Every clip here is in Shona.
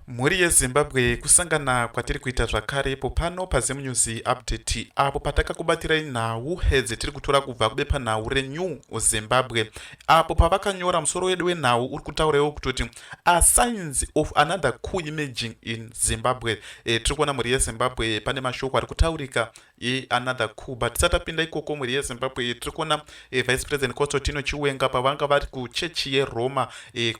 Mhuri yeZimbabwe kusangana kwatiri kuita zvakare ipo pano paZemunews update apo patakakubatirai nhau dzetiri kutora kubva kubepanhau reNew Zimbabwe apo pavakanyora musoro wedu wenhau uri kutaurawo kutoti a signs of another coup emerging in Zimbabwe. Tiri kuona mhuri yeZimbabwe pane mashoko ari kutaurika another coup, but tisati tapinda ikoko mhuri yeZimbabwe tiri kuona vice president Kotsotina Chiwenga pavanga vari kuchechi yeRoma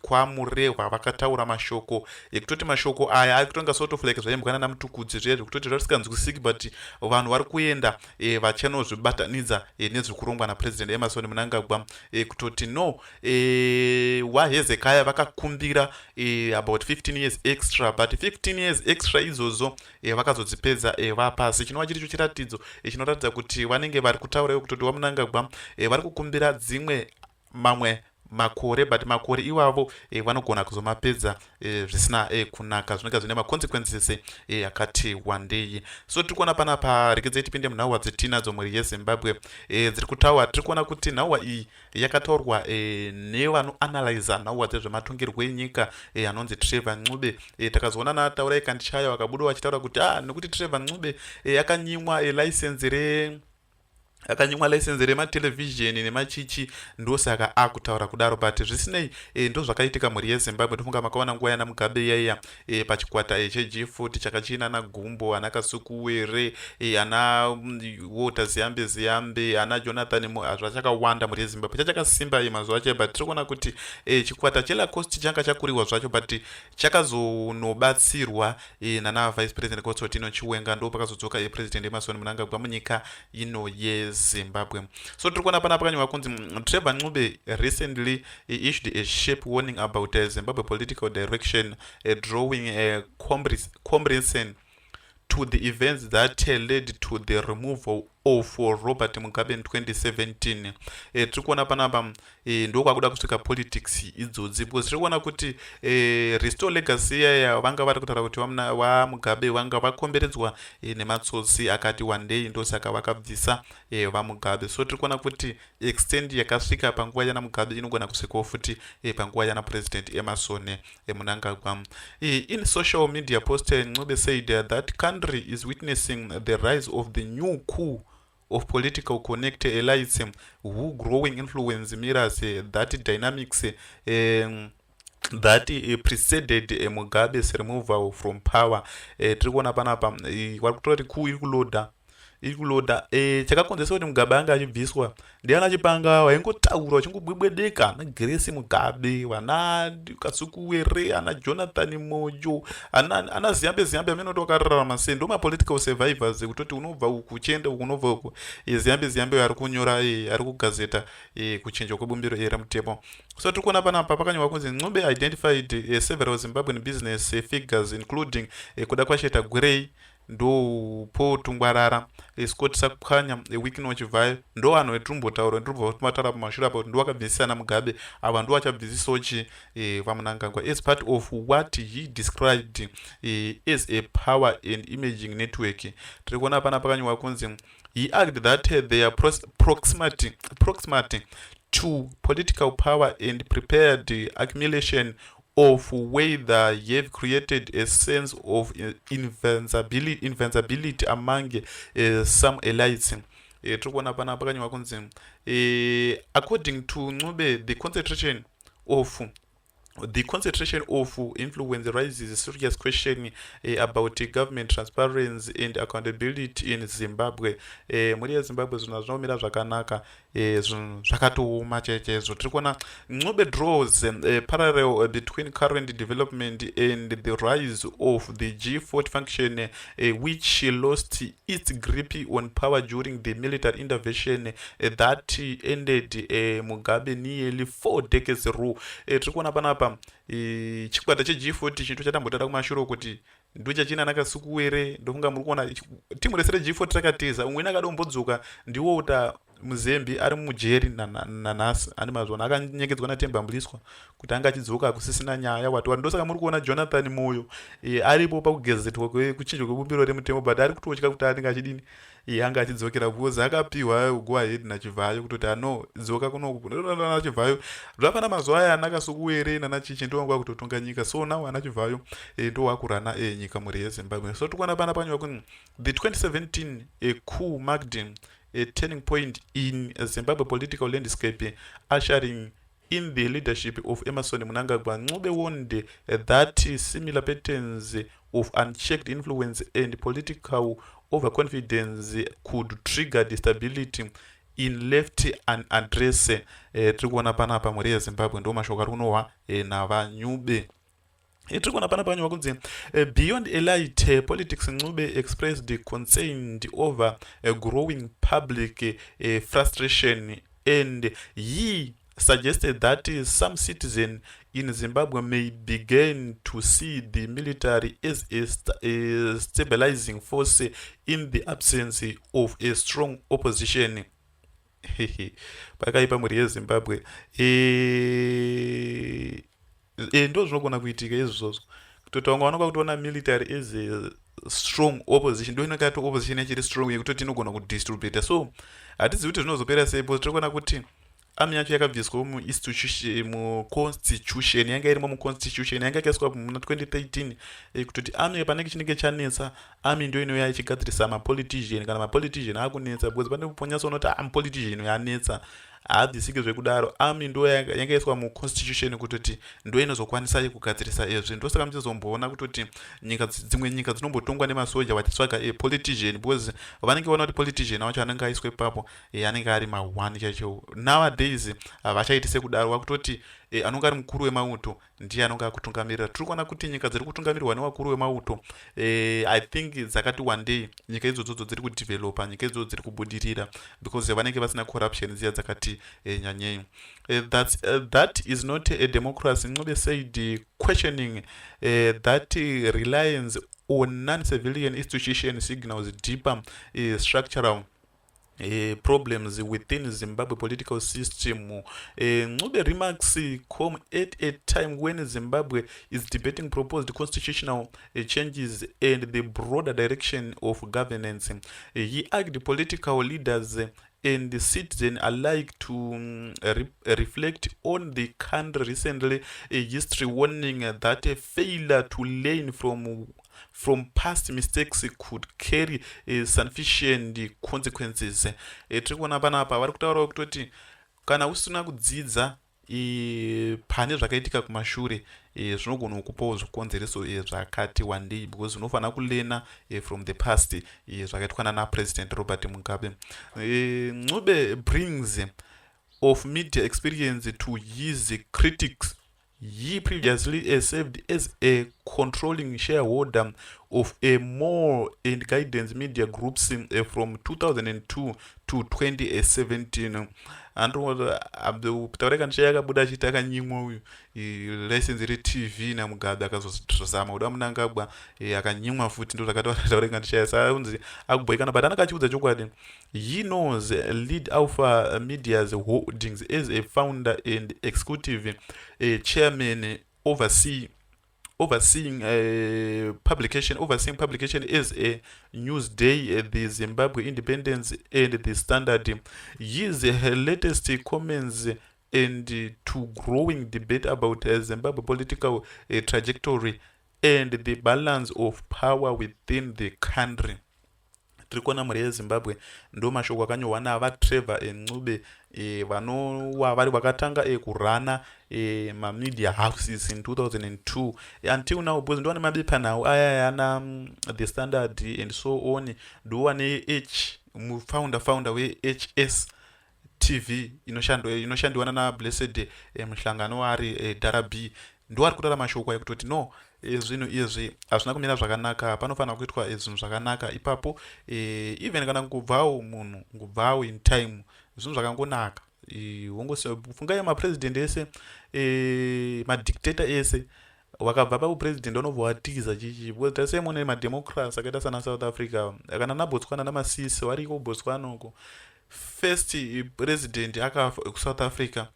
kwamurehwa vakataura mashoko ekutoti mashoko aya ari kutonga sort of like zvaimbwana namutukudzi zviya zvekutoti zvarisinganzwisiki but vanhu vari kuenda vachanozvibatanidza nezviri kurongwa napresident Emerson Mnangagwa kutoti no waHezekaya vakakumbira about 15 years extra, but 15 years extra izvozvo vakazodzipedza vapasi. Chinova chiri chiratidzo chinoratidza kuti vanenge vari kutaurawo kutoti waMnangagwa vari kukumbira dzimwe mamwe makore, but makore iwavo vanogona kuzomapedza zvisina kunaka, zvinenge zvine maconsequences akati wandei. So tiri kuona panapa rekedze tipinde munhauwa dzetinadzo mhuri yeZimbabwe dziri kutaura. Tiri kuona kuti nhauwa iyi yakataurwa nevanoanalyza nhauwa dzezvematongerwo enyika anonzi Trevor Ncube. Takazoona nataurai Kandichaya vakabuda vachitaura kuti nekuti Trevor Ncube akanyimwa license rematelevision nemachichi ndosaka akutaura kudaro, but zvisinei ndo zvakaitika mhuri yeZimbabwe. Tofunga makaona nguva yana Mugabe yaiya pachikwata cheG40 chakachina ana Gumbo, ana Kasukuwere, ana Walter Ziyambe, ana Jonathan zvachakawanda mhuri yeZimbabwe chachakasimba mazuva acho, but tiri kuona kuti chikwata cheLacoste changa chakuriwa zvacho but chakazonobatsirwa nana vice president Kotsotina Chiwenga, ndo pakazodzoka president Emerson Mnangagwa munyika ino yeZimbabwe. So tiri kuona panapa kanywa kunzi Trevor Ncube recently issued a sharp warning about Zimbabwe political direction, drawing a comparison to the events that led to the removal of Robert Mugabe in 2017. Tiri kuona panapa ndo kwakuda kusvika politics idzodzi, because tiri kuona kuti restore legacy yaya vanga vari kutaura kuti vaMugabe vanga vakomberedzwa nematsotsi akati wandei, ndosaka vakabvisa vaMugabe. So tiri kuona kuti extend yakasvika panguva yana Mugabe inogona kusvikawo futi panguva yana president Emerson Mnangagwa. In social media post, Ncube said that country is witnessing the rise of the new coup of political connect elites who growing influence mirrors that dynamics that preceded Mugabe's removal from power. Tiri kuona panapa vari kutora kuti coup iri kuloda chakakonzesa kuti Mugabe anga achibviswa ndiana chipanga waingotaura wachingobwebwedeka ana Grace Mugabe, vana Kasukuwere, ana Jonathan Mojo, ana Ziyambe amene tokararama sei ndo mapolitical survivors kutoti unobva uku uchienda uku unobva uku. Ziyambe ari kunyora ari kugazeta kuchinja kwebumbiro reMutemo. So tiri kuona panapa pakanywa kunzi Ncube identified several Zimbabwean business figures including kuda kwasheta Gray ndo potungwarara Scott Sakukhanya Wikino Chivai ndo vanhu vetirumbotaura ndirimbomataura pamashure apa kuti ndo vakabvisisa naMugabe, ava ndo vachabvisisawo vaMnangagwa as part of what he described as a power and imaging network. Tiri kuona pana pakanywa kunzi he argued that their proximity to political power and prepared accumulation of whether you have created a sense of invincibility among some elites. Tiri kuona panapa pakanywa kunzi according to Ncube the concentration of influence raises a serious question about government transparency and accountability in Zimbabwe. Muri yeZimbabwe zvinhu zvinomira zvakanaka, zvakatooma chaizvo. Tiri kuona Ncube draws a parallel between current development and the rise of the G40 function, which lost its grip on power during the military intervention that ended Mugabe nearly 4 decades ago. Tiri kuona panapa chikwata cheG40 chintu chatambotaura kumashure kuti ndo chachina nakasukuwere ndofunga muri kuona timu rese reG40 takatiza umwe akadombodzoka ndiwo muzembe ari mujeri nanhasi ane mazwana akanyengedzwa natembambuliswa kuti anga achidzoka kusisina nyaya wati ndosaka muri kuona Jonathan Moyo aripo pakugezetwa kuchinjwa kwebumbiro remutemo but ari kutotya kuti anenge achidini anga achidzokera because akapiwa go ahead naChivhayo kutoti ano dzoka naChivhayo zvapana mazuva aya anaka sokuwere nanachichi ndowangwa kutotonga nyika so now anaChivhayo ndowakurana nyika muri yeZimbabwe. So tikuona pana panywa kuti the 2017 coup marked a turning point in Zimbabwe political landscape, ushering in the leadership of Emmerson Mnangagwa. Ncube warned that similar patterns of unchecked influence and political overconfidence could trigger instability in left unaddressed. Tikuona panapa muri yeZimbabwe ndo mashoko ari kunohwa navanyube. Tikuona pana panywa kunzi beyond elite politics, Ncube expressed concern over growing public frustration, and he suggested that some citizens in Zimbabwe may begin to see the military as a stabilizing force in the absence of a strong opposition. Pakaipa muri yeZimbabwe ndo zvinogona kuitika izvozvo kutoti vamwe vanoka kutoona military as a strong opposition ndo inokati opposition yachiri strong yekutoti inogona kudistribute. So hatizivi kuti zvinozopera sei because tiri kuona kuti ami yacho yakabviswa muconstitution yanga irimo muconstitution yanga yakaiswa muna 2013 kutoti ami panenge chinenge chanetsa ami ndo inouya ichigadzirisa mapolitician kana mapolitician akunetsa because pane ponyatsoona kuti mapolitician yanetsa haadzisike zvekudaro ami ndo yangaiswa muconstitution kutoti ndo inozokwanisa kugadzirisa izvi. Ndosaka muchizomboona kutoti dzimwe nyika dzinombotongwa nemasoja vachitsvaga politician because vanenge vaona kuti politician wacho anenge aiswe ipapo anenge ari ma1 chacho. Nowadays vachaiti sekudaro vakutoti anonga ari mukuru wemauto ndiye anonga akutungamirira. Tiri kuona kuti nyika dziri kutungamirwa nevakuru wemauto I think dzakati one day nyika idzodzo dziri kudevelopa, nyika idzodzo dziri kubudirira because vanenge vasina corruption dziya dzakati nyanyei. That is not a democracy, Ncube said, questioning that reliance on non-civilian institutions signals deeper structural problems within Zimbabwe political system. Ncube remarks come at a time when Zimbabwe is debating proposed constitutional changes and the broader direction of governance. He argued political leaders and the citizens alike to reflect on the country recently history, warning that a failure to learn from past mistakes could carry sufficient consequences. Tiri kuona panapa vari kutaurawo kutoti kana usina kudzidza pane zvakaitika kumashure zvinogona kupawo zvikonzereso zvakati one day because unofanira kulena from the past zvakaitwa naPresident Robert Mugabe. Ncube brings of media experience to his critics. He previously served as a controlling shareholder of a more and guidance media groups from 2002 to 2017. Taureka ndisha yakabuda achiti akanyimwa uyu license reTV naMugabe akazozama kuda Mnangagwa akanyimwa futi ndo zvakataureka ndisha saka unzi akuboikana but anakachiudza chokwadi. He knows Lead Alpha Media's holdings as a founder and executive chairman overseeing publication as a Newsday, the Zimbabwe Independence and the Standard. His latest comments and to growing debate about Zimbabwe political trajectory and the balance of power within the country. Tiri kuona muri yeZimbabwe ndo mashoko akanyorwa navaTrevor Ncube vanova vari vakatanga kurana mamedia houses in 2002 until now because ndo vane mabepanhau aya ana the Standard and so on, ndo vane founder weHS TV inoshandiwa naBlessed muhlangano ari Darabi, ndo ari kutaura mashoko ekutoti no zvinhu izvi hazvina kumira zvakanaka, panofanira kuitwa zvinhu zvakanaka ipapo. Even kana ngubvawo munhu ngubvawo in time zvinhu zvakangonaka. Fungai mapresident ese madictator ese wakabva paupresident unobva watiza chichi because tasemone mademocracy akaita sana South Africa kana naBotswana namasisi wariko Botswana uko first president akafa kusouth africa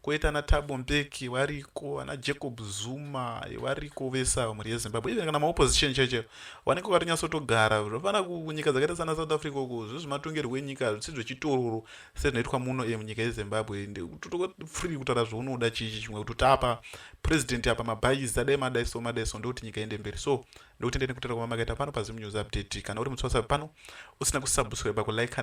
koita ana Thabo Mbeki variko, ana Jacob Zuma variko vese avo mhuri yeZimbabwe, even kana maopposition cheche vanenge vakatonyatsoto zvofana kunyika dzakaita sana South Africa uko zvezvematongerwo enyika zvisi zvechitororo sezvinoitwa muno munyika yeZimbabwe. Free kutaura zvaunoda chichi chimwe kuti tapa president apa mabhaizi adai madaiso ndokuti nyika iende mberi. So ndokuti ndine kutaura kwamakaita pano paZim News Update. Kana uri mutswasa pano usina kusubscribe, kulike